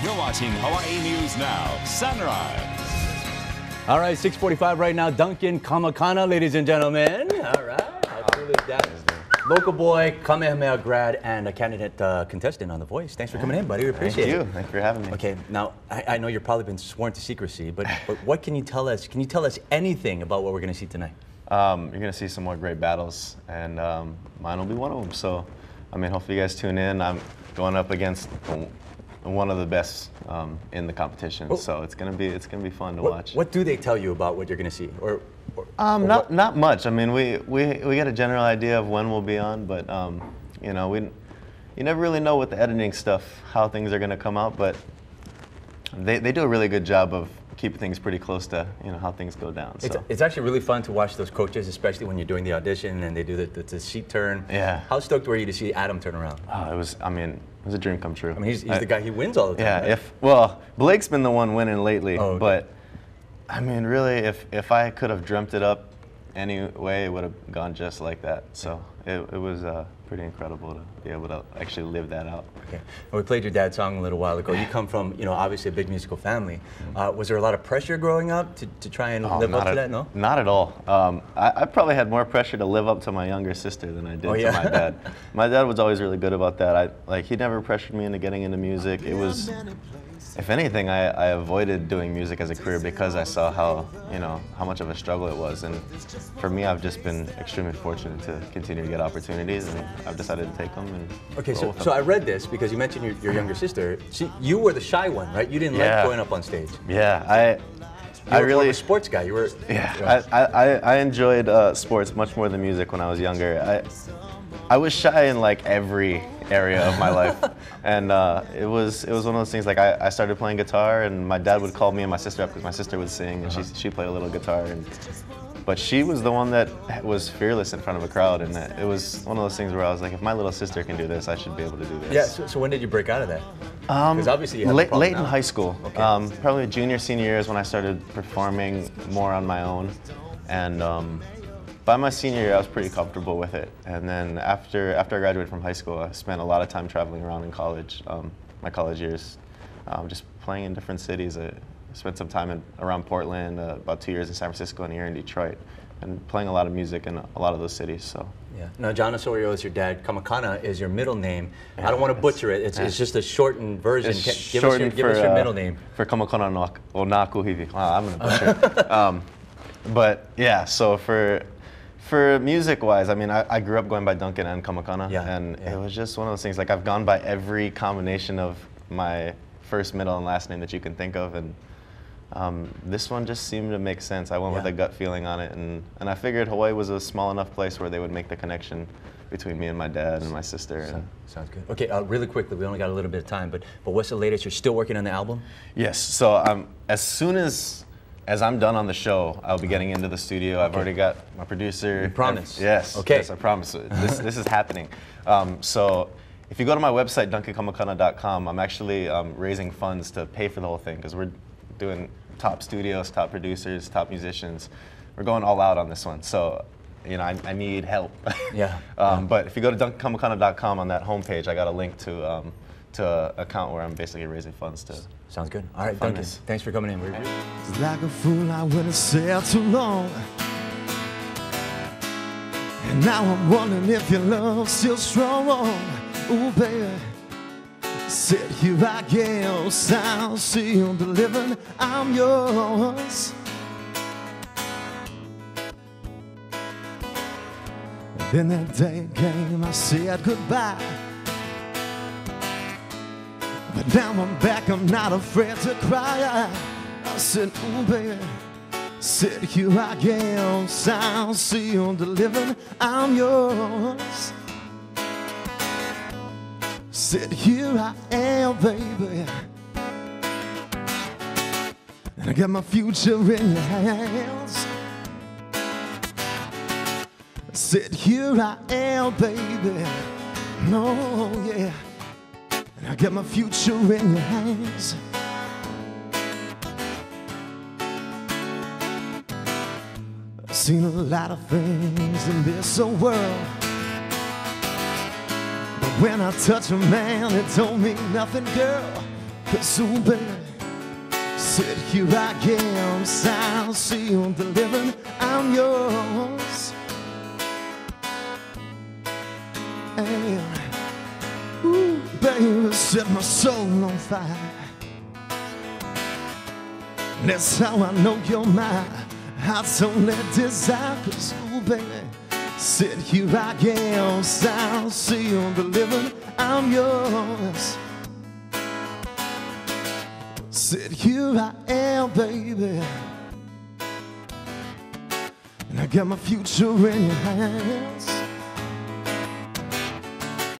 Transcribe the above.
You're watching Hawaii News Now, Sunrise. All right, 6:45 right now. Duncan Kamakana, ladies and gentlemen. All right. Absolutely. Local boy, Kamehameha grad, and a candidate contestant on The Voice. Thanks for coming in, buddy. We appreciate it. Thank you. Thanks for having me. Okay, now I know you've probably been sworn to secrecy, but what can you tell us? Can you tell us anything about what we're going to see tonight? You're going to see some more great battles, and mine will be one of them. So, I mean, hopefully you guys tune in. I'm going up against one of the best in the competition, so it's gonna be fun to watch. What do they tell you about what you're gonna see, or not much. I mean, we get a general idea of when we'll be on, but you know, you never really know with the editing stuff how things are gonna come out, but they do a really good job of keeping things pretty close to how things go down. So. It's actually really fun to watch those coaches, especially when you're doing the audition and they do the seat turn. Yeah. How stoked were you to see Adam turn around? Oh, it was a dream come true. I mean, he's the guy, he wins all the time. Yeah, right? Well, Blake's been the one winning lately, oh, okay. But I mean, really, if I could have dreamt it up any way, it would have gone just like that. So it was pretty incredible to be able to actually live that out. Okay. Well, we played your dad's song a little while ago. You come from, obviously a big musical family. Was there a lot of pressure growing up to try and live up to that? No? Not at all. I probably had more pressure to live up to my younger sister than I did to my dad. My dad was always really good about that. He never pressured me into getting into music. It was, if anything, I avoided doing music as a career because I saw how much of a struggle it was. And for me, I've just been extremely fortunate to continue to get opportunities, and I've decided to take them. And okay, so I read this because you mentioned your younger sister. You were the shy one, right? You didn't like going up on stage. Yeah, I really more of a sports guy. You were. Yeah, I enjoyed sports much more than music when I was younger. I was shy in like every area of my life, and it was one of those things. Like I started playing guitar, and my dad would call me and my sister up because my sister would sing, and she played a little guitar, but she was the one that was fearless in front of a crowd, and it was one of those things where I was like, if my little sister can do this, I should be able to do this. Yeah. So when did you break out of that? Because obviously you had late in high school. Okay. Probably junior, senior years when I started performing more on my own, and by my senior year I was pretty comfortable with it. And then after I graduated from high school, I spent a lot of time traveling around in college, my college years, just playing in different cities. I spent some time around Portland, about 2 years in San Francisco, and a year in Detroit, and playing a lot of music in a lot of those cities. So. Yeah. Now, John Osorio is your dad. Kamakana is your middle name. Yeah, I don't want to butcher it. It's just a shortened version. Give us your middle name. For Kamakana o Nakuhivi. Wow, I'm going to butcher it. But yeah, so for music-wise, I mean, I grew up going by Duncan and Kamakana, and it was just one of those things. Like I've gone by every combination of my first, middle, and last name that you can think of, and this one just seemed to make sense. I went with a gut feeling on it, and I figured Hawaii was a small enough place where they would make the connection between me and my dad and my sister. Sounds good. Okay, really quickly, we only got a little bit of time, but what's the latest? You're still working on the album? Yes. So as soon as I'm done on the show, I'll be getting into the studio. I've already got my producer. You promise? Yes. Okay. Yes, I promise. This is happening. So if you go to my website, duncankamakana.com, I'm actually raising funds to pay for the whole thing because we're doing top studios, top producers, top musicians. We're going all out on this one. So, I need help. Yeah. But if you go to duncankamakana.com on that homepage, I got a link to an account where I'm basically raising funds to. Sounds good. All right, Duncan, thanks for coming in. Like a fool, I went and said too long. And now I'm wondering if your love's still strong. Ooh, baby. Said here I am, sound sealed, delivered, I'm yours. And then that day came, I said goodbye. But now I'm back, I'm not afraid to cry. I said, ooh, baby. Said here I am, sound sealed, delivered, I'm yours. Said here I am, baby, and I got my future in your hands. Said here I am, baby, no, yeah, and I got my future in your hands. I've seen a lot of things in this world. When I touch a man, it don't mean nothing, girl. 'cause oh baby, said here I am, sound sealed, delivered, I'm yours. And ooh, baby, set my soul on fire. That's how I know you're mine. I don't let desire, 'cause ooh baby, said here I am, sound sealed, delivered, I'm yours. Said here I am, baby, and I got my future in your hands.